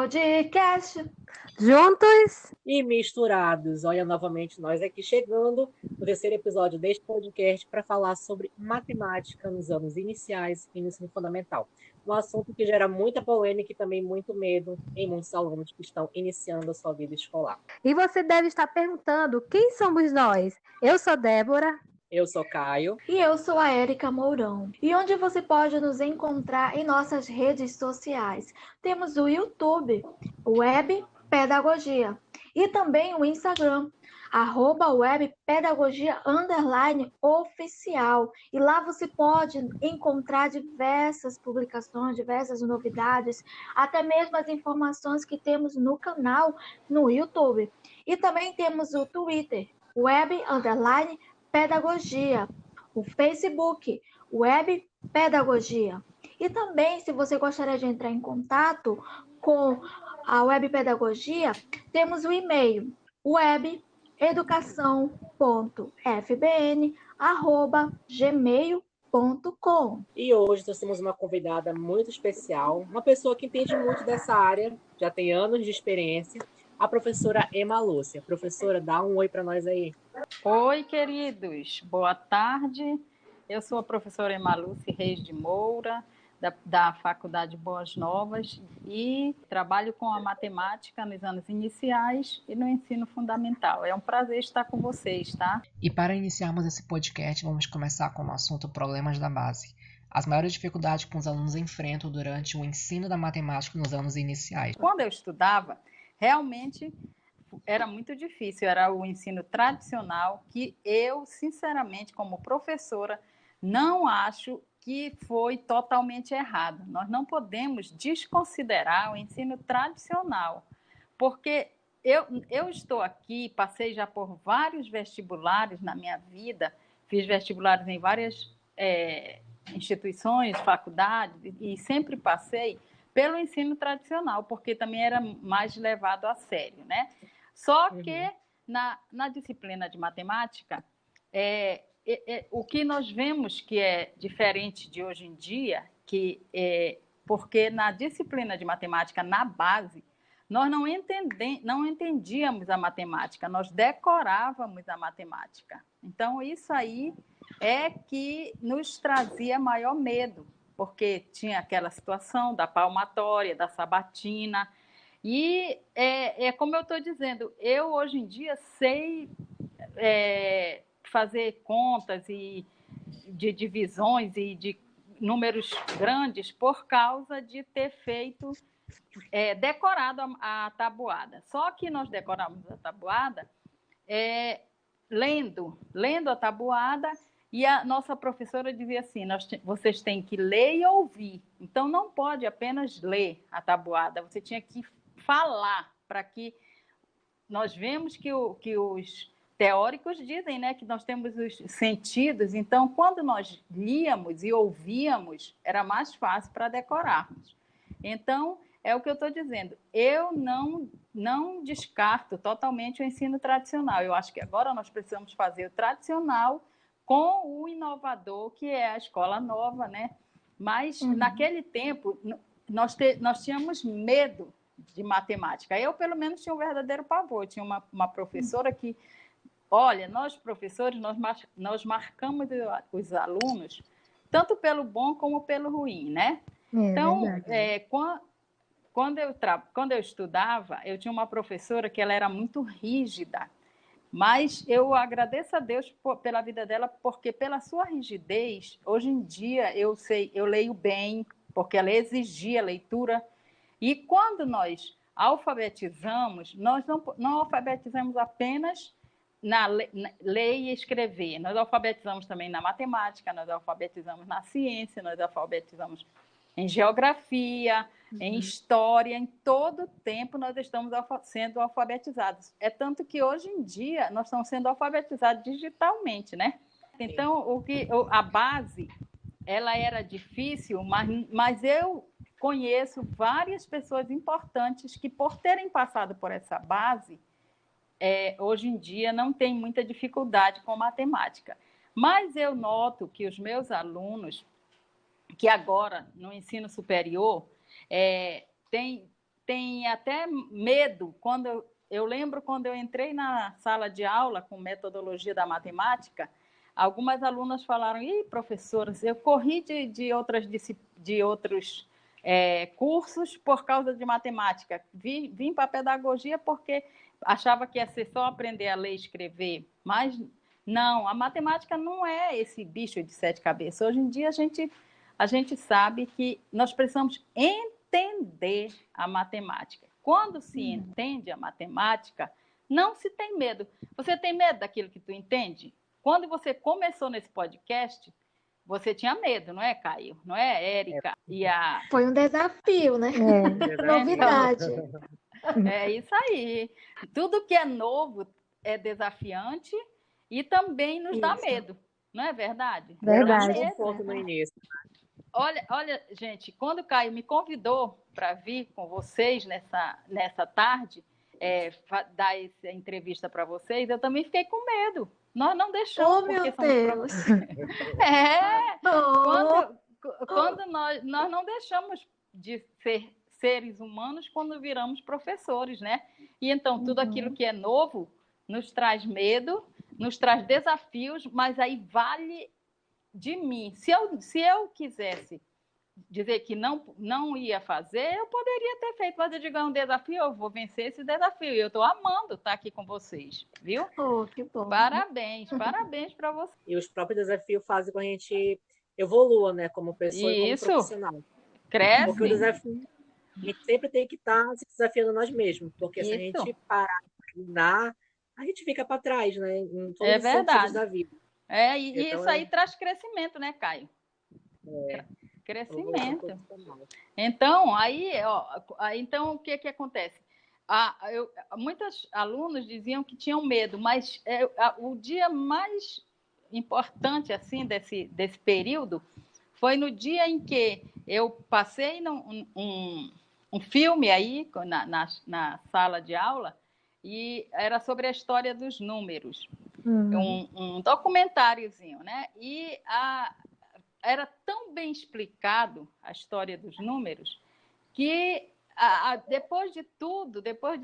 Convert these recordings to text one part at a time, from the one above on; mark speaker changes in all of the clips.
Speaker 1: Podcast.
Speaker 2: Juntos
Speaker 3: e misturados. Olha, novamente nós aqui chegando no terceiro episódio deste podcast para falar sobre matemática nos anos iniciais e no ensino fundamental. Um assunto que gera muita polêmica e também muito medo em muitos alunos que estão iniciando a sua vida escolar.
Speaker 2: E você deve estar perguntando, quem somos nós? Eu sou Débora.
Speaker 3: Eu sou Caio.
Speaker 1: E eu sou a Érica Mourão. E onde você pode nos encontrar em nossas redes sociais? Temos o YouTube, Web Pedagogia, e também o Instagram, @webpedagogia_oficial. E lá você pode encontrar diversas publicações, diversas novidades, até mesmo as informações que temos no canal no YouTube. E também temos o Twitter, Web_Pedagogia, o Facebook, Web Pedagogia. E também, se você gostaria de entrar em contato com a Web Pedagogia, temos o e-mail webeducação.fbn@gmail.com.
Speaker 3: E hoje nós temos uma convidada muito especial, uma pessoa que entende muito dessa área, já tem anos de experiência, a professora Emma Lúcia. Professora, dá um oi para nós aí.
Speaker 4: Oi, queridos. Boa tarde. Eu sou a professora Emma Lúcia Reis de Moura, da Faculdade Boas Novas, e trabalho com a matemática nos anos iniciais e no ensino fundamental. É um prazer estar com vocês, tá?
Speaker 5: E para iniciarmos esse podcast, vamos começar com o assunto problemas da base. As maiores dificuldades que os alunos enfrentam durante o ensino da matemática nos anos iniciais.
Speaker 4: Quando eu estudava, realmente era muito difícil, era o ensino tradicional, que eu, sinceramente, como professora, não acho que foi totalmente errado. Nós não podemos desconsiderar o ensino tradicional, porque eu estou aqui, passei já por vários vestibulares na minha vida, fiz vestibulares em várias instituições, faculdades, e sempre passei pelo ensino tradicional, porque também era mais levado a sério, né? Só que na disciplina de matemática, o que nós vemos que é diferente de hoje em dia, porque na disciplina de matemática, na base, nós não entendíamos a matemática, nós decorávamos a matemática. Então, isso aí é que nos trazia maior medo, porque tinha aquela situação da palmatória, da sabatina. E como eu estou dizendo, eu hoje em dia sei fazer contas e de divisões e de números grandes por causa de ter feito, decorado a tabuada. Só que nós decoramos a tabuada lendo a tabuada, e a nossa professora dizia assim, vocês têm que ler e ouvir. Então, não pode apenas ler a tabuada, você tinha que falar, para que nós vemos que os teóricos dizem, né, que nós temos os sentidos. Então, quando nós líamos e ouvíamos, era mais fácil para decorarmos. Então, é o que eu estou dizendo. Eu não descarto totalmente o ensino tradicional. Eu acho que agora nós precisamos fazer o tradicional com o inovador, que é a escola nova, né? Mas, naquele tempo, nós tínhamos medo de matemática. Eu, pelo menos, tinha um verdadeiro pavor. Tinha uma professora que... Olha, nós, professores, nós marcamos os alunos, tanto pelo bom como pelo ruim, né? Então, quando eu estudava, eu tinha uma professora que ela era muito rígida, mas eu agradeço a Deus pela vida dela, porque pela sua rigidez, hoje em dia eu leio bem, porque ela exigia leitura. E quando nós alfabetizamos, nós não alfabetizamos apenas na ler e escrever, nós alfabetizamos também na matemática, nós alfabetizamos na ciência, nós alfabetizamos em geografia, em história, em todo o tempo nós estamos sendo alfabetizados. É tanto que hoje em dia nós estamos sendo alfabetizados digitalmente, né? Então, a base, ela era difícil, mas eu conheço várias pessoas importantes que, por terem passado por essa base, hoje em dia não tem muita dificuldade com matemática. Mas eu noto que os meus alunos, que agora no ensino superior tem tem até medo. Eu lembro quando eu entrei na sala de aula com metodologia da matemática, algumas alunas falaram: "Ih, professoras, eu corri de outros cursos por causa de matemática. Vim para a pedagogia porque achava que ia ser só aprender a ler e escrever, mas não, a matemática não é esse bicho de 7 cabeças. Hoje em dia a gente sabe que nós precisamos entender a matemática. Quando se entende a matemática, não se tem medo. Você tem medo daquilo que tu entende? Quando você começou nesse podcast, você tinha medo, não é, Caio? Não é, Érica?
Speaker 1: Foi um desafio, né? Novidade.
Speaker 4: É isso aí. Tudo que é novo é desafiante e também nos dá medo, não é verdade?
Speaker 2: Verdade.
Speaker 3: Um pouco no início.
Speaker 4: Olha, gente, quando o Caio me convidou para vir com vocês nessa tarde, dar essa entrevista para vocês, eu também fiquei com medo. Nós não deixamos.
Speaker 1: Oh, meu Deus!
Speaker 4: Quando nós não deixamos de ser seres humanos quando viramos professores, né? E então tudo aquilo que é novo nos traz medo, nos traz desafios, mas aí vale de mim. Se eu quisesse dizer que não ia fazer, eu poderia ter feito, mas eu digo, é um desafio, eu vou vencer esse desafio. E eu estou amando estar aqui com vocês, viu?
Speaker 1: Oh, que bom.
Speaker 4: Parabéns para vocês.
Speaker 3: E os próprios desafios fazem com que a gente evolua, né? Como pessoa e como profissional.
Speaker 4: Cresce.
Speaker 3: Porque o desafio, a gente sempre tem que estar se desafiando nós mesmos. Porque se a gente parar de treinar, a gente fica para trás, né? Em todos os sentidos da vida.
Speaker 4: E então, isso aí traz crescimento, né, Caio? Crescimento. Então, então o que acontece? Muitos alunos diziam que tinham medo, mas o dia mais importante assim desse período foi no dia em que eu passei um filme aí na sala de aula e era sobre a história dos números. Um documentáriozinho, né? E era tão bem explicado a história dos números que depois de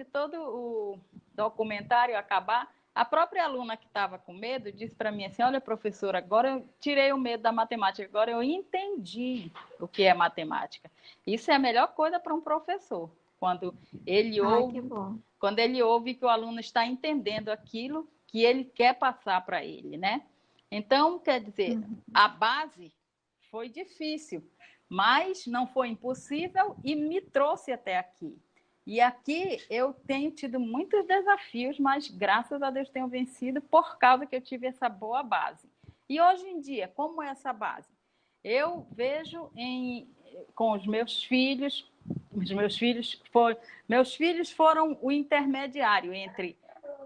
Speaker 4: todo o documentário acabar, a própria aluna que estava com medo disse para mim assim: olha, professora, agora eu tirei o medo da matemática, agora eu entendi o que é matemática. Isso é a melhor coisa para um professor, quando ele ouve que o aluno está entendendo aquilo que ele quer passar para ele, né? Então, quer dizer, a base foi difícil, mas não foi impossível e me trouxe até aqui. E aqui eu tenho tido muitos desafios, mas graças a Deus tenho vencido por causa que eu tive essa boa base. E hoje em dia, como é essa base? Eu vejo com os meus filhos, meus filhos foram o intermediário entre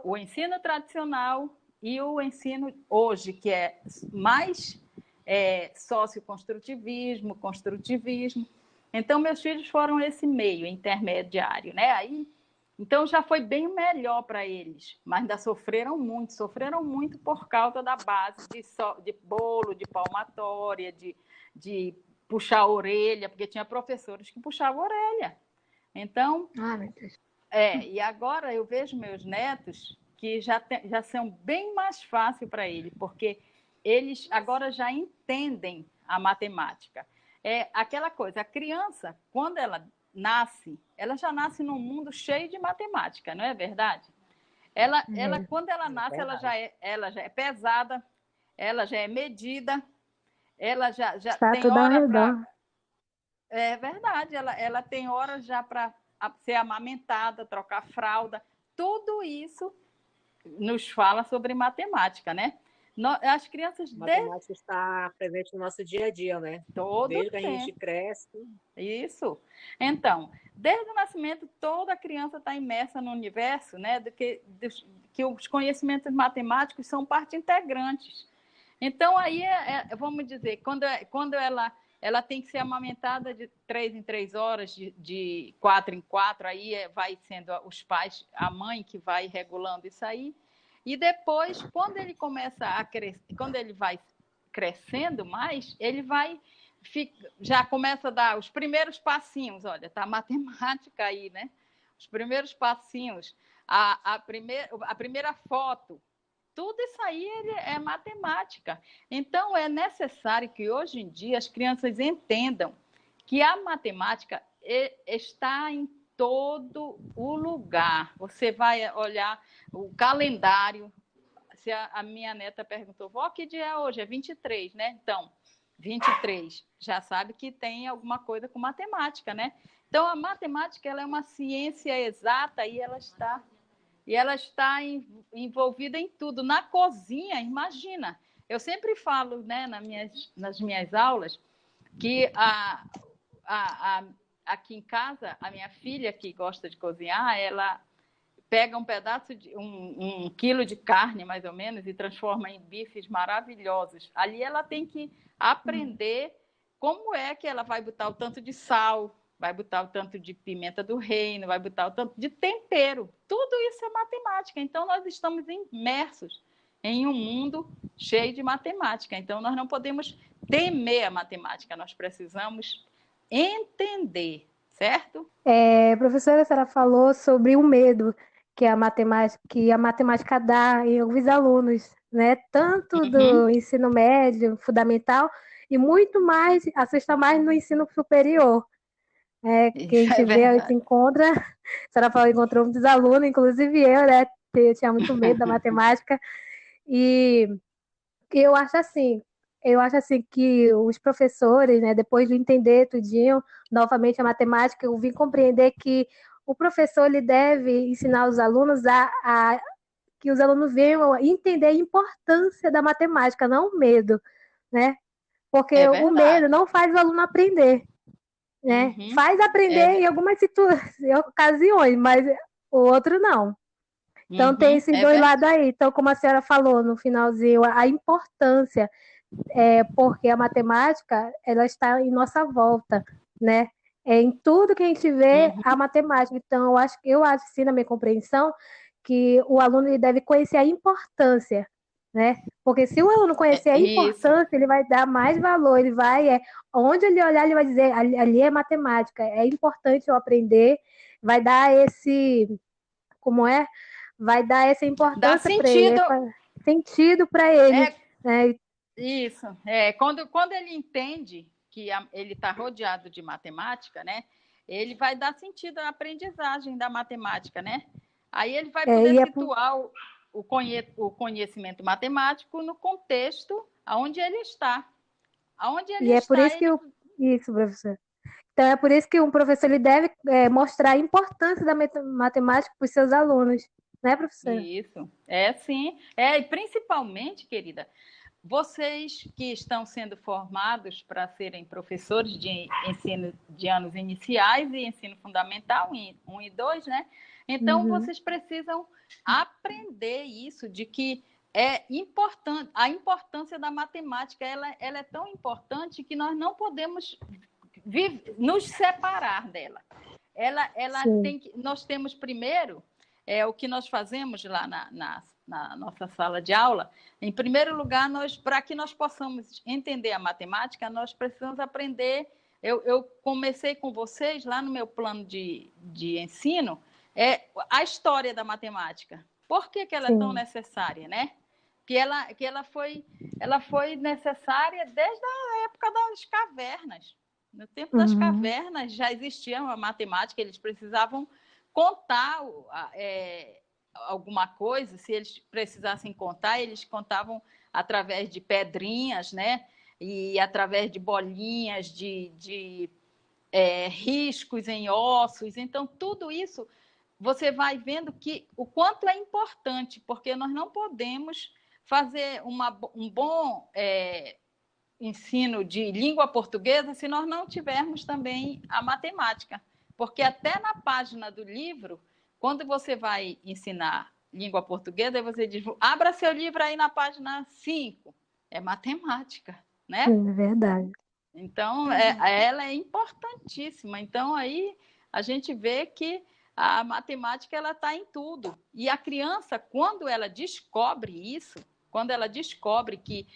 Speaker 4: o ensino tradicional e o ensino hoje, que é mais socioconstrutivismo, construtivismo. Então, meus filhos foram esse meio intermediário, né? Então, já foi bem melhor para eles, mas ainda sofreram muito por causa da base de bolo, de palmatória, de puxar a orelha, porque tinha professores que puxavam a orelha. Então, e agora eu vejo meus netos que já são bem mais fácil para eles, porque eles agora já entendem a matemática. É aquela coisa, a criança, quando ela nasce, ela já nasce num mundo cheio de matemática, não é verdade? Quando ela nasce, ela já é pesada, ela já é medida, ela já tem hora para... É verdade, ela tem hora já para ser amamentada, trocar fralda. Tudo isso nos fala sobre matemática, né? As crianças...
Speaker 3: A matemática está presente no nosso dia a dia, né? Desde que a gente cresce.
Speaker 4: Isso. Então, desde o nascimento, toda criança está imersa no universo, né? Que os conhecimentos matemáticos são parte integrantes. Então, aí, vamos dizer, quando ela tem que ser amamentada de 3 em 3 horas, de 4 em 4, aí vai sendo os pais, a mãe que vai regulando isso aí. E depois, quando ele começa a crescer, quando ele vai crescendo mais, ele vai já começa a dar os primeiros passinhos, olha, tá a matemática aí, né? Os primeiros passinhos, a primeira foto, tudo isso aí é matemática. Então, é necessário que hoje em dia as crianças entendam que a matemática está em todo o lugar. Você vai olhar o calendário. Se a minha neta perguntou, vó, que dia é hoje? É 23, né? Então, 23, já sabe que tem alguma coisa com matemática, né? Então, a matemática ela é uma ciência exata e ela está envolvida em tudo. Na cozinha, imagina. Eu sempre falo, né, nas minhas aulas, que aqui em casa, a minha filha, que gosta de cozinhar, ela pega um pedaço de um quilo de carne, mais ou menos, e transforma em bifes maravilhosos. Ali ela tem que aprender como é que ela vai botar o tanto de sal, vai botar o tanto de pimenta do reino, vai botar o tanto de tempero. Tudo isso é matemática. Então, nós estamos imersos em um mundo cheio de matemática. Então, nós não podemos temer a matemática, nós precisamos entender, certo?
Speaker 2: Professora, a senhora falou sobre o medo que a matemática dá em alguns alunos, né? Tanto do ensino médio, fundamental, e muito mais, assusta mais no ensino superior. Que a gente vê, a gente encontra, a senhora falou, encontrou muitos alunos, inclusive eu, né? Eu tinha muito medo da matemática, e eu acho assim que os professores, né, depois de entender tudinho, novamente a matemática, eu vim compreender que o professor ele deve ensinar os alunos que os alunos venham a entender a importância da matemática, não o medo, né? Porque o medo não faz o aluno aprender, né? Faz aprender em algumas ocasiões, mas o outro não. Então tem esses dois lados aí. Então, como a senhora falou no finalzinho, a importância, porque a matemática ela está em nossa volta, né? Em tudo que a gente vê, a matemática. Então, eu acho sim, na minha compreensão, que o aluno ele deve conhecer a importância, né? Porque se o aluno conhecer a importância, ele vai dar mais valor, ele vai, onde ele olhar, ele vai dizer, ali é matemática, é importante eu aprender, vai dar vai dar essa importância para ele, sentido para ele. Né?
Speaker 4: Isso. Quando ele entende que ele está rodeado de matemática, né? Ele vai dar sentido à aprendizagem da matemática, né? Aí ele vai poder situar o conhecimento matemático no contexto onde ele está.
Speaker 2: É por isso que isso, professor. Então é por isso que um professor ele deve mostrar a importância da matemática para os seus alunos, né, professora?
Speaker 4: Isso, sim. E principalmente, querida, vocês que estão sendo formados para serem professores de ensino de anos iniciais e ensino fundamental, 1 e 2, né? Então, vocês precisam aprender isso, de que é importante, a importância da matemática, ela é tão importante que nós não podemos nos separar dela. Nós temos primeiro, o que nós fazemos lá na nossa sala de aula, em primeiro lugar, para que nós possamos entender a matemática, nós precisamos aprender. Eu comecei com vocês lá no meu plano de ensino, a história da matemática. Por que ela é tão necessária, né? Que ela foi necessária desde a época das cavernas. No tempo das cavernas já existia a matemática, eles precisavam contar alguma coisa, se eles precisassem contar, eles contavam através de pedrinhas, né? E através de bolinhas, de riscos em ossos. Então, tudo isso você vai vendo que o quanto é importante, porque nós não podemos fazer um bom ensino de língua portuguesa se nós não tivermos também a matemática. Porque até na página do livro, quando você vai ensinar língua portuguesa, você diz, abra seu livro aí na página 5. É matemática, né?
Speaker 2: É verdade.
Speaker 4: Então, ela é importantíssima. Então, aí a gente vê que a matemática ela está em tudo. E a criança, quando ela descobre isso, quando ela descobre que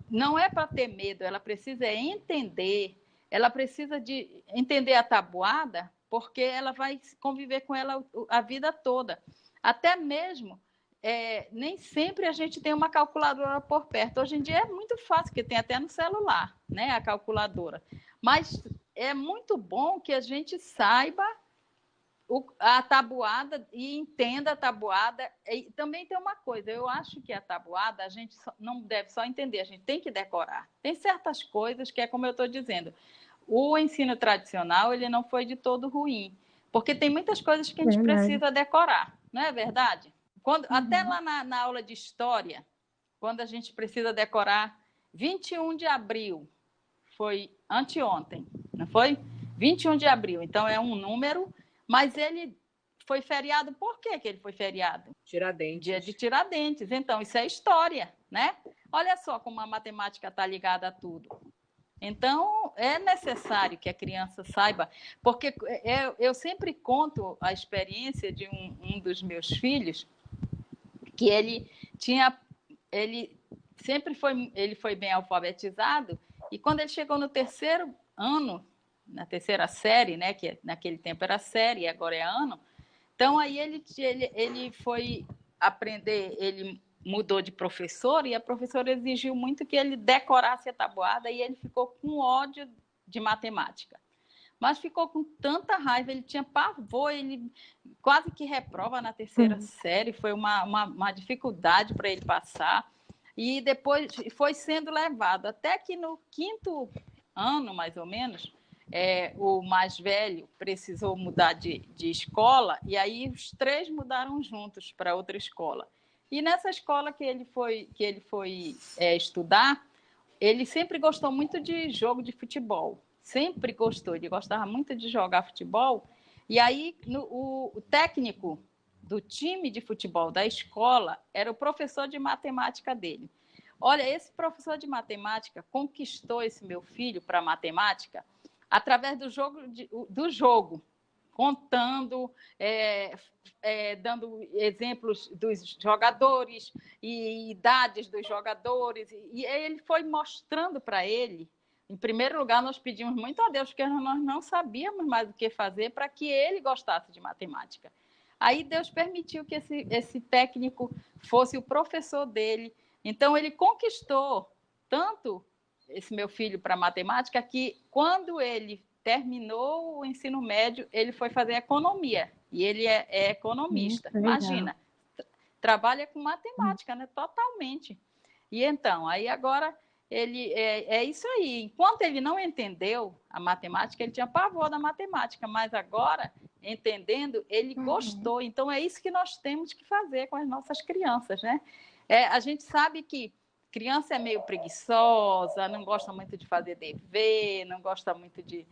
Speaker 4: não é para ter medo, ela precisa entender, ela precisa de entender a tabuada, porque ela vai conviver com ela a vida toda. Até mesmo, nem sempre a gente tem uma calculadora por perto. Hoje em dia é muito fácil, porque tem até no celular, né, a calculadora. Mas é muito bom que a gente saiba a tabuada e entenda a tabuada. E também tem uma coisa, eu acho que a tabuada a gente não deve só entender, a gente tem que decorar. Tem certas coisas que é como eu estou dizendo, o ensino tradicional ele não foi de todo ruim, porque tem muitas coisas que a gente precisa decorar, não é verdade? Até lá na aula de história, quando a gente precisa decorar 21 de abril, foi anteontem, não foi? 21 de abril, então é um número, mas ele foi feriado, por que ele foi feriado?
Speaker 3: Tiradentes.
Speaker 4: Dia de Tiradentes, então isso é história, né? Olha só como a matemática está ligada a tudo. Então, é necessário que a criança saiba, porque eu sempre conto a experiência de um dos meus filhos, que ele foi bem alfabetizado, e quando ele chegou no terceiro ano, na terceira série, né, que naquele tempo era série, agora é ano, então aí ele foi aprender, ele mudou de professor e a professora exigiu muito que ele decorasse a tabuada e ele ficou com ódio de matemática. Mas ficou com tanta raiva, ele tinha pavor, ele quase que reprova na terceira série, foi uma dificuldade para ele passar. E depois foi sendo levado, até que no quinto ano, mais ou menos, o mais velho precisou mudar de escola, e aí os três mudaram juntos para outra escola. E nessa escola que ele foi estudar, ele sempre gostou muito de jogo de futebol. Sempre gostou, ele gostava muito de jogar futebol. E aí o técnico do time de futebol da escola era o professor de matemática dele. Olha, esse professor de matemática conquistou esse meu filho para matemática através do jogo, contando, dando exemplos dos jogadores e idades dos jogadores. E ele foi mostrando para ele. Em primeiro lugar, nós pedimos muito a Deus, porque nós não sabíamos mais o que fazer para que ele gostasse de matemática. Aí Deus permitiu que esse técnico fosse o professor dele. Então, ele conquistou tanto esse meu filho para matemática que, quando ele terminou o ensino médio, ele foi fazer economia. E ele é economista. Imagina, trabalha com matemática, né? Totalmente. E então, aí agora, ele é isso aí. Enquanto ele não entendeu a matemática, ele tinha pavor da matemática, mas agora, entendendo, ele gostou. Então, é isso que nós temos que fazer com as nossas crianças, né? A gente sabe que criança é meio preguiçosa, não gosta muito de fazer dever, não gosta muito de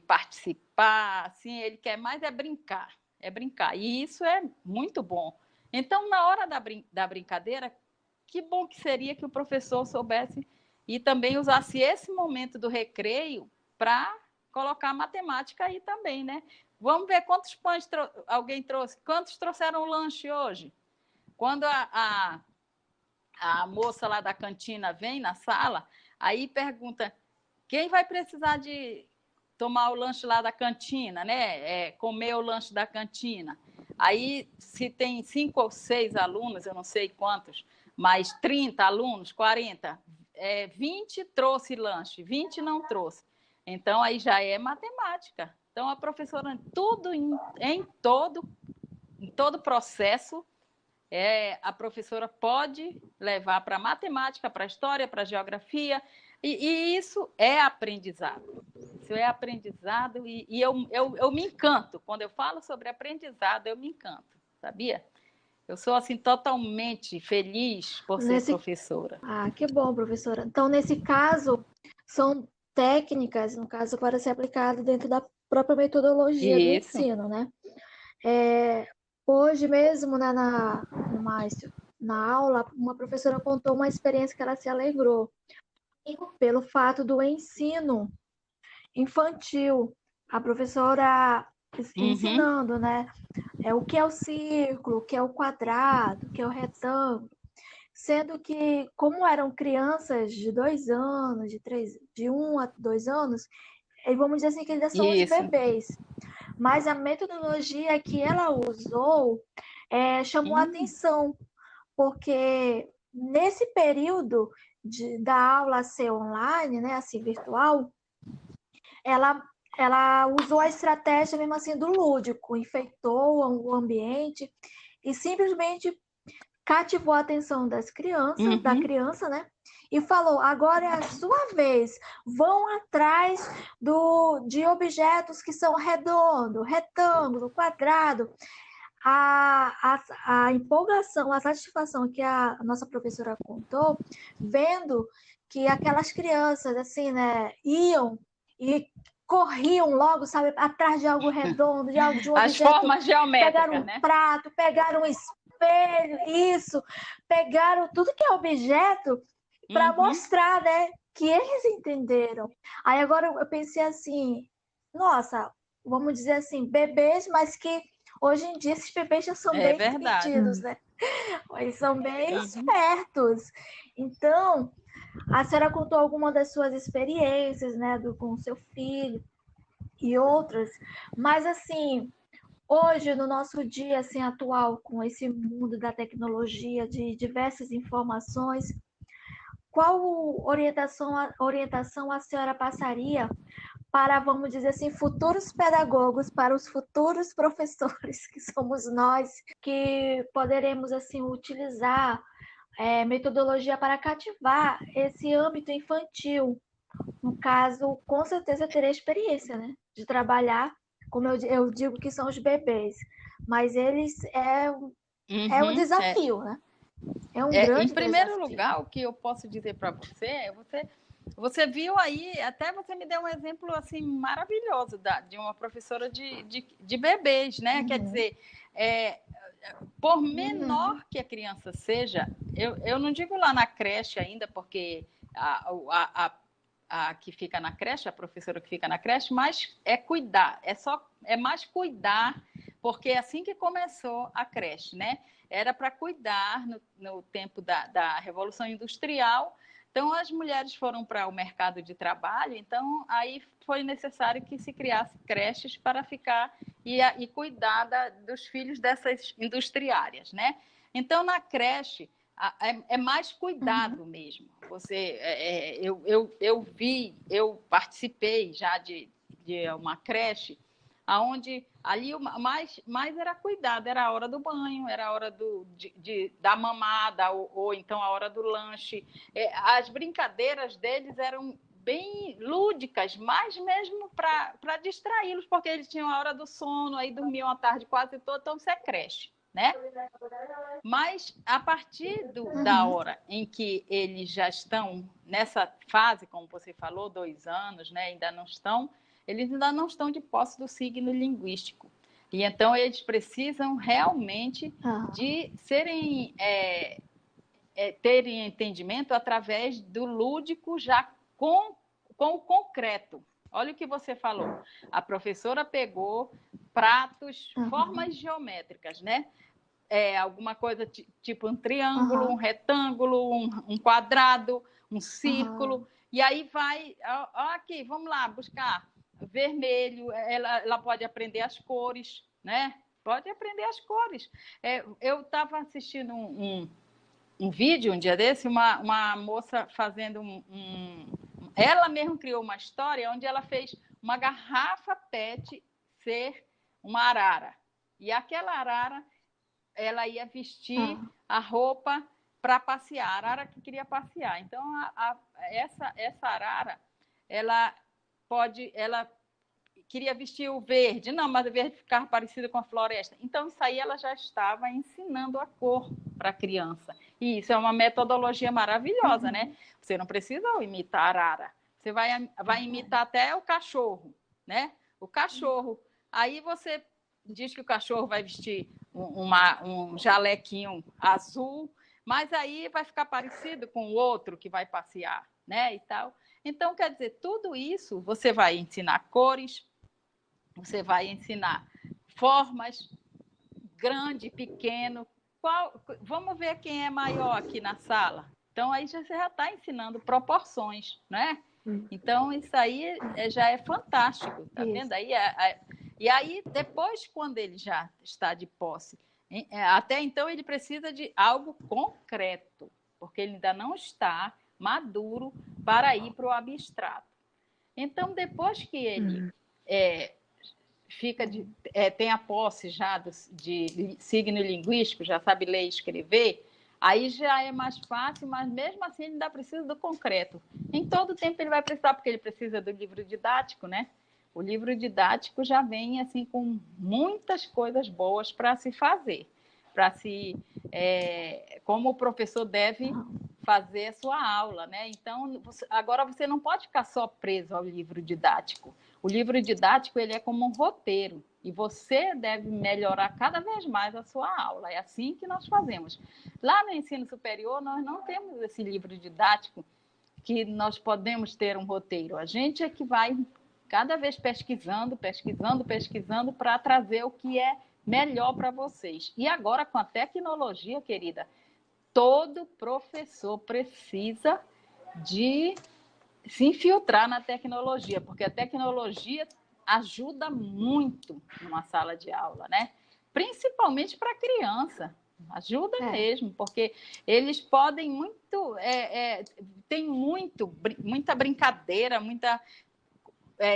Speaker 4: participar, assim, ele quer mais brincar, e isso é muito bom. Então, na hora da brincadeira, que bom que seria que o professor soubesse e também usasse esse momento do recreio para colocar matemática aí também, né? Vamos ver quantos pães alguém trouxe, quantos trouxeram o lanche hoje? Quando a moça lá da cantina vem na sala, aí pergunta, quem vai precisar de tomar o lanche lá da cantina, né? Comer o lanche da cantina. Aí, se tem 5 ou 6 alunos, eu não sei quantos, mas 30 alunos, 40, 20 trouxe lanche, 20 não trouxe. Então, aí já é matemática. Então, a professora, em todo processo, a professora pode levar para matemática, para história, para geografia, e isso é aprendizado. Isso é aprendizado e eu me encanto. Quando eu falo sobre aprendizado, eu me encanto, sabia? Eu sou, assim, totalmente feliz por ser professora.
Speaker 1: Ah, que bom, professora. Então, nesse caso, são técnicas, no caso, para ser aplicado dentro da própria metodologia do ensino, né? Hoje mesmo, né, na aula, uma professora contou uma experiência que ela se alegrou pelo fato do ensino infantil. A professora ensinando, né? O que é o círculo, o que é o quadrado, o que é o retângulo. sendo que, como eram crianças de 2 anos, de 1 a 2 anos, vamos dizer assim que ainda são os
Speaker 4: Isso.
Speaker 1: bebês. Mas a metodologia que ela usou chamou a atenção, porque nesse período da aula ser online, né, assim, virtual, ela usou a estratégia mesmo assim do lúdico, enfeitou o ambiente e simplesmente cativou a atenção das crianças, da criança, né? E falou: agora é a sua vez, vão atrás de objetos que são redondo, retângulo, quadrado. A empolgação, a satisfação que a nossa professora contou, vendo que aquelas crianças, assim, né, iam e corriam logo, sabe, atrás de algo redondo, de um
Speaker 4: As
Speaker 1: objeto.
Speaker 4: formas geométricas,
Speaker 1: pegaram
Speaker 4: né?
Speaker 1: Prato, pegaram um espelho, isso, pegaram tudo que é objeto para mostrar, né, que eles entenderam. Aí agora eu pensei assim, nossa, vamos dizer assim, bebês, mas que hoje em dia esses bebês já são bem entendidos, né? Eles são bem espertos. Então, a senhora contou alguma das suas experiências, né, com seu filho e outras, mas assim, hoje no nosso dia assim atual, com esse mundo da tecnologia, de diversas informações, qual orientação a senhora passaria para, vamos dizer assim, futuros pedagogos, para os futuros professores, que somos nós, que poderemos assim utilizar metodologia para cativar esse âmbito infantil? No caso, com certeza eu terei experiência, né, de trabalhar, como eu digo que são os bebês, mas eles é um desafio, né? É um grande
Speaker 4: em primeiro
Speaker 1: desafio.
Speaker 4: lugar, o que eu posso dizer para você você viu aí, até você me deu um exemplo assim maravilhoso de uma professora de bebês, né? Quer dizer, por menor que a criança seja, eu não digo lá na creche ainda, porque a que fica na creche, a professora que fica na creche, mas é cuidar, é mais cuidar, porque é assim que começou a creche, né? Era para cuidar no tempo da Revolução Industrial. Então, as mulheres foram para o mercado de trabalho, então aí foi necessário que se criasse creches para ficar e cuidar dos filhos dessas industriárias, né? Então, na creche, é mais cuidado mesmo. Eu participei já de uma creche onde ali mais era cuidado, era a hora do banho, era a hora da mamada, ou então a hora do lanche. As brincadeiras deles eram bem lúdicas, mas mesmo para distraí-los, porque eles tinham a hora do sono, aí dormiam a tarde quase toda, então isso é creche, né? Mas a partir da hora em que eles já estão nessa fase, como você falou, 2 anos, né? Eles ainda não estão de posse do signo linguístico. E então eles precisam realmente de terem entendimento através do lúdico já com o concreto. Olha o que você falou. A professora pegou pratos, formas geométricas, né? Alguma coisa tipo um triângulo, um retângulo, um quadrado, um círculo. E aí vai, aqui, vamos lá, buscar vermelho. Ela pode aprender as cores, né? Pode aprender as cores. Eu estava assistindo um vídeo um dia desse, uma moça fazendo ela mesma criou uma história onde ela fez uma garrafa PET ser uma arara. E aquela arara, ela ia vestir a roupa para passear, a arara que queria passear. Então, essa arara, ela queria vestir o verde, não, mas o verde ficava parecido com a floresta. Então, isso aí ela já estava ensinando a cor para a criança. E isso é uma metodologia maravilhosa, né? Você não precisa imitar a arara. Você vai imitar até o cachorro, né? O cachorro. Aí você diz que o cachorro vai vestir um jalequinho azul, mas aí vai ficar parecido com o outro que vai passear, né? E tal. Então, quer dizer, tudo isso você vai ensinar cores, você vai ensinar formas, grande, pequeno, vamos ver quem é maior aqui na sala. Então, aí você já está ensinando proporções, né? Então, isso aí já é fantástico, tá vendo? E aí, depois, quando ele já está de posse, até então ele precisa de algo concreto, porque ele ainda não está maduro para ir para o abstrato. Então, depois que ele tem a posse já de signo linguístico, já sabe ler e escrever, aí já é mais fácil, mas mesmo assim ele ainda precisa do concreto. Em todo tempo ele vai precisar, porque ele precisa do livro didático, né? O livro didático já vem assim com muitas coisas boas para se fazer, como o professor deve fazer a sua aula, né? Então, agora você não pode ficar só preso ao livro didático. O livro didático ele é como um roteiro e você deve melhorar cada vez mais a sua aula. É assim que nós fazemos. Lá no ensino superior, nós não temos esse livro didático que nós podemos ter um roteiro. A gente é que vai cada vez pesquisando para trazer o que é melhor para vocês. E agora, com a tecnologia, querida, todo professor precisa de se infiltrar na tecnologia, porque a tecnologia ajuda muito numa sala de aula, né? Principalmente para criança. Ajuda mesmo, porque eles podem muito... tem muita brincadeira, muita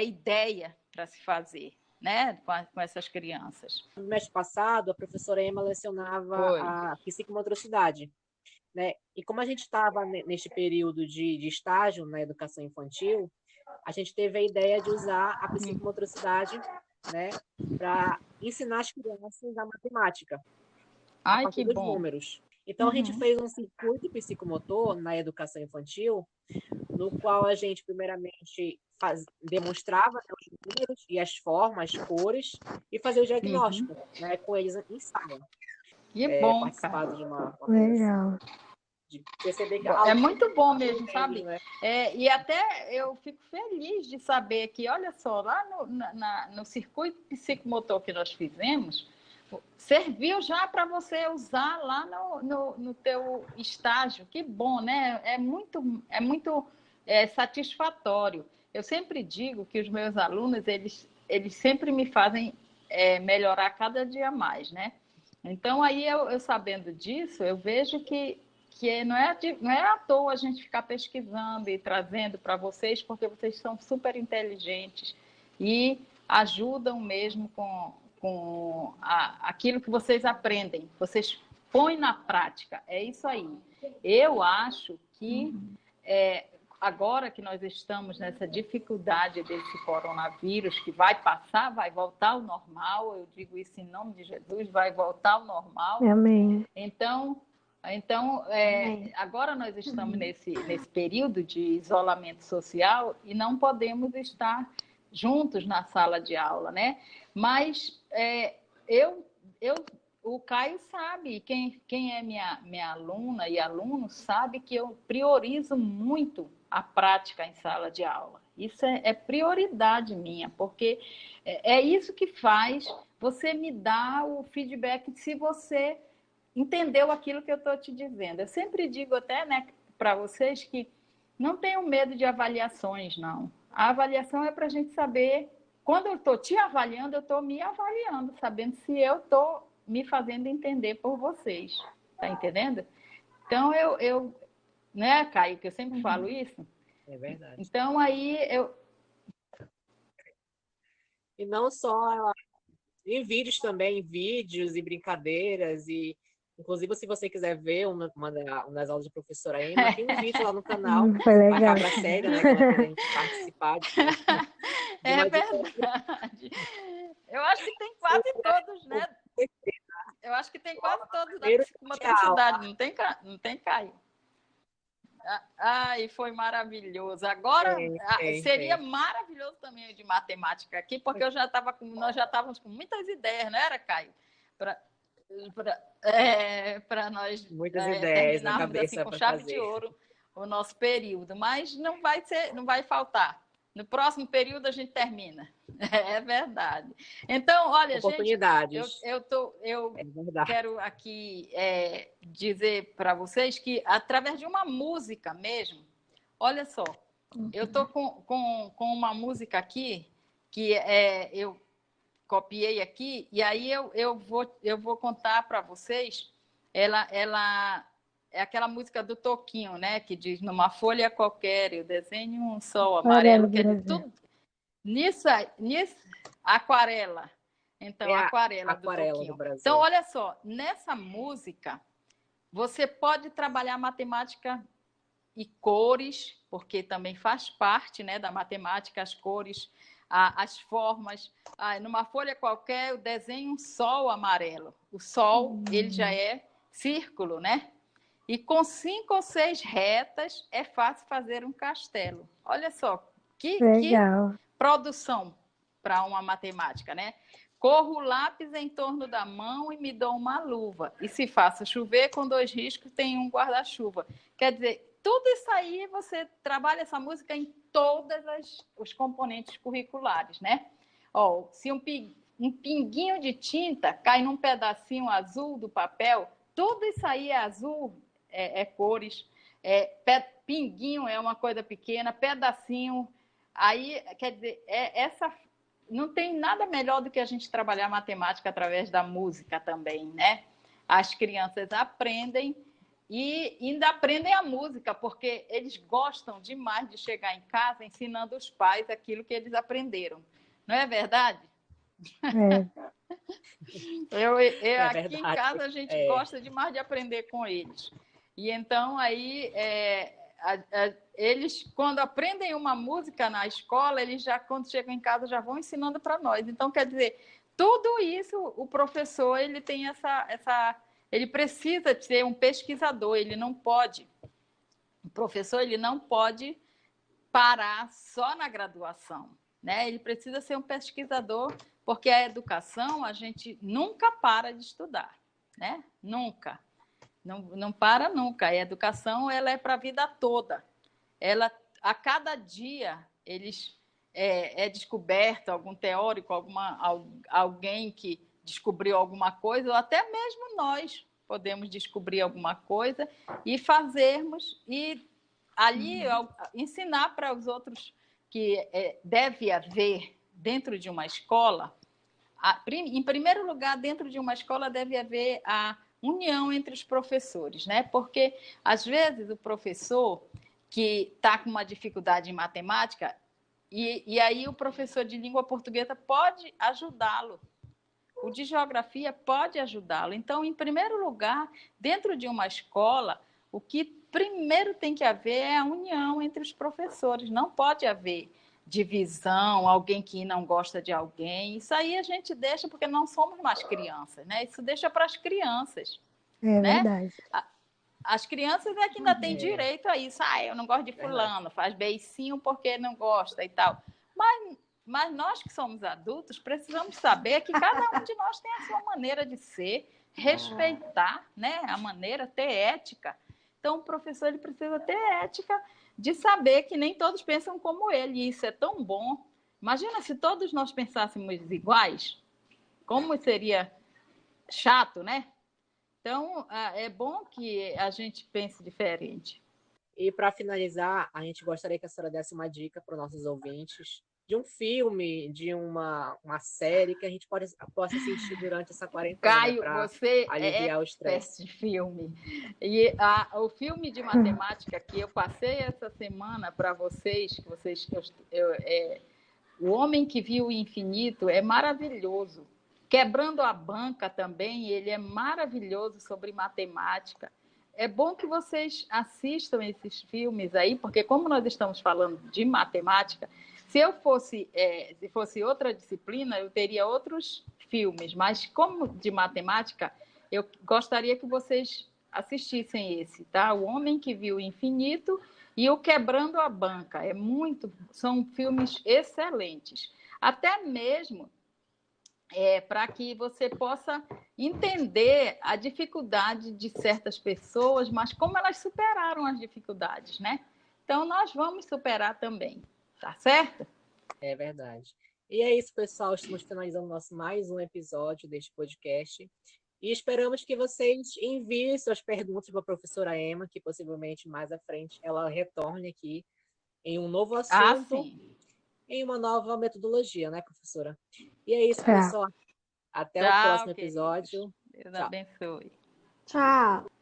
Speaker 4: ideia para se fazer, né, com essas crianças.
Speaker 3: No mês passado, a professora Emma lecionava a psicomotricidade, né? E como a gente estava neste período de estágio na educação infantil, a gente teve a ideia de usar a psicomotricidade, né, para ensinar as crianças a matemática, a partir dos números. Então, a gente fez um circuito psicomotor na educação infantil, no qual a gente, primeiramente, demonstrava os números e as formas, as cores, e fazia o diagnóstico, né, com eles em sala.
Speaker 4: Que bom,
Speaker 3: participado de uma
Speaker 2: legal.
Speaker 3: De perceber que
Speaker 4: é muito bom mesmo, sabe?
Speaker 3: Né?
Speaker 4: E até eu fico feliz de saber que, olha só, lá no circuito psicomotor que nós fizemos, serviu já para você usar lá no teu estágio. Que bom, né? É muito satisfatório. Eu sempre digo que os meus alunos, eles sempre me fazem melhorar cada dia mais, né? Então, aí eu sabendo disso, eu vejo que não é à toa a gente ficar pesquisando e trazendo para vocês, porque vocês são super inteligentes e ajudam mesmo com aquilo que vocês aprendem. Vocês põem na prática. É isso aí. Eu acho que agora que nós estamos nessa dificuldade desse coronavírus, que vai passar, vai voltar ao normal, eu digo isso em nome de Jesus, vai voltar ao normal.
Speaker 2: Amém.
Speaker 4: Então agora nós estamos nesse período de isolamento social e não podemos estar juntos na sala de aula, né? Mas o Caio sabe, quem é minha aluna e aluno sabe que eu priorizo muito a prática em sala de aula. Isso é prioridade minha, porque é isso que faz você me dar o feedback se você entendeu aquilo que eu estou te dizendo. Eu sempre digo até, né, para vocês que não tenham medo de avaliações, não. A avaliação é para a gente saber, quando eu estou te avaliando, eu estou me avaliando, sabendo se eu estou me fazendo entender por vocês. Tá entendendo? Então, né, Caio, que eu sempre falo isso?
Speaker 3: É verdade.
Speaker 4: Então, aí
Speaker 3: E não só em vídeos também, em vídeos e brincadeiras, e inclusive se você quiser ver uma das aulas da professora Emma, tem um vídeo lá no canal,
Speaker 2: Foi legal.
Speaker 3: a Cabra Cega, né, que ela quer a gente participar
Speaker 4: é verdade. Eu acho que tem quase todos, né? Eu acho que tem quase todos da psicomotricidade, não tem, Caio? Ai, foi maravilhoso. Agora seria maravilhoso também o de matemática aqui, porque nós já estávamos com muitas ideias, não era, Caio? Para nós
Speaker 3: muitas ideias
Speaker 4: terminarmos assim, com chave de ouro o nosso período, mas não vai faltar. No próximo período a gente termina. É verdade. Então, olha, gente,
Speaker 3: Oportunidades.
Speaker 4: eu
Speaker 3: É verdade.
Speaker 4: quero aqui dizer para vocês que, através de uma música mesmo, olha só, eu estou com uma música aqui que eu copiei aqui, e aí eu vou contar para vocês. Ela é aquela música do Toquinho, né? Que diz: numa folha qualquer eu desenho um sol amarelo. Quer dizer, tudo nisso, aquarela. Então, aquarela do Toquinho.
Speaker 3: Do Brasil.
Speaker 4: Então, olha só, nessa música você pode trabalhar matemática e cores, porque também faz parte, né, da matemática, as cores, as formas. Numa folha qualquer eu desenho um sol amarelo. O sol, ele já é círculo, né? E com 5 ou 6 retas é fácil fazer um castelo. Olha só, que produção para uma matemática, né? Corro o lápis em torno da mão e me dou uma luva. E se faço chover, com 2 riscos tem um guarda-chuva. Quer dizer, tudo isso aí você trabalha essa música em todos os componentes curriculares, né? Ó, se um pinguinho de tinta cai num pedacinho azul do papel, tudo isso aí é azul, cores. Pinguinho é uma coisa pequena, pedacinho. Aí, quer dizer, não tem nada melhor do que a gente trabalhar matemática através da música também, né? As crianças aprendem e ainda aprendem a música, porque eles gostam demais de chegar em casa ensinando os pais aquilo que eles aprenderam. Não é verdade? Aqui
Speaker 3: verdade.
Speaker 4: em casa a gente gosta demais de aprender com eles. E então aí eles, quando aprendem uma música na escola, eles já, quando chegam em casa, já vão ensinando para nós. Então, quer dizer, tudo isso o professor ele tem ele precisa ser um pesquisador, ele não pode. O professor ele não pode parar só na graduação, né? Ele precisa ser um pesquisador, porque a educação a gente nunca para de estudar, né? Nunca. Não para nunca. A educação ela é para a vida toda. A cada dia é descoberto algum teórico, alguém que descobriu alguma coisa, ou até mesmo nós podemos descobrir alguma coisa e fazermos, e ali ensinar para os outros que deve haver dentro de uma escola. Em primeiro lugar, dentro de uma escola deve haver a união entre os professores, né? Porque, às vezes, o professor que está com uma dificuldade em matemática, e aí o professor de língua portuguesa pode ajudá-lo, o de geografia pode ajudá-lo. Então, em primeiro lugar, dentro de uma escola, o que primeiro tem que haver é a união entre os professores, não pode haver divisão, alguém que não gosta de alguém. Isso aí a gente deixa porque não somos mais crianças, né? Isso deixa para as crianças.
Speaker 2: Né? Verdade.
Speaker 4: As crianças é que ainda têm direito a isso. Eu não gosto de fulano, faz beicinho porque não gosta e tal. Mas nós que somos adultos precisamos saber que cada um de nós tem a sua maneira de ser, respeitar, né? A maneira, ter ética. Então, o professor ele precisa ter ética de saber que nem todos pensam como ele, e isso é tão bom. Imagina se todos nós pensássemos iguais, como seria chato, né? Então, é bom que a gente pense diferente.
Speaker 3: E para finalizar, a gente gostaria que a senhora desse uma dica para os nossos ouvintes de um filme, de uma série que a gente possa assistir durante essa quarentena.
Speaker 4: Caio, você
Speaker 3: aliviar o estresse.
Speaker 4: De filme. E o filme de matemática que eu passei essa semana para vocês, O Homem que Viu o Infinito, é maravilhoso. Quebrando a Banca também, ele é maravilhoso sobre matemática. É bom que vocês assistam esses filmes aí, porque como nós estamos falando de matemática, se fosse outra disciplina, eu teria outros filmes, mas como de matemática, eu gostaria que vocês assistissem esse, tá? O Homem que Viu o Infinito e o Quebrando a Banca. São filmes excelentes. Até mesmo para que você possa entender a dificuldade de certas pessoas, mas como elas superaram as dificuldades, né? Então, nós vamos superar também. Tá certo?
Speaker 3: É verdade. E é isso, pessoal. Estamos finalizando mais um episódio deste podcast. E esperamos que vocês enviem suas perguntas para a professora Emma, que possivelmente mais à frente ela retorne aqui em um novo assunto,
Speaker 4: sim.
Speaker 3: em uma nova metodologia, né, professora? E é isso,
Speaker 2: Tá.
Speaker 3: pessoal. Até o
Speaker 4: Tchau,
Speaker 3: próximo
Speaker 4: queridos.
Speaker 3: episódio.
Speaker 4: Deus
Speaker 3: Tchau.
Speaker 4: abençoe.
Speaker 1: Tchau.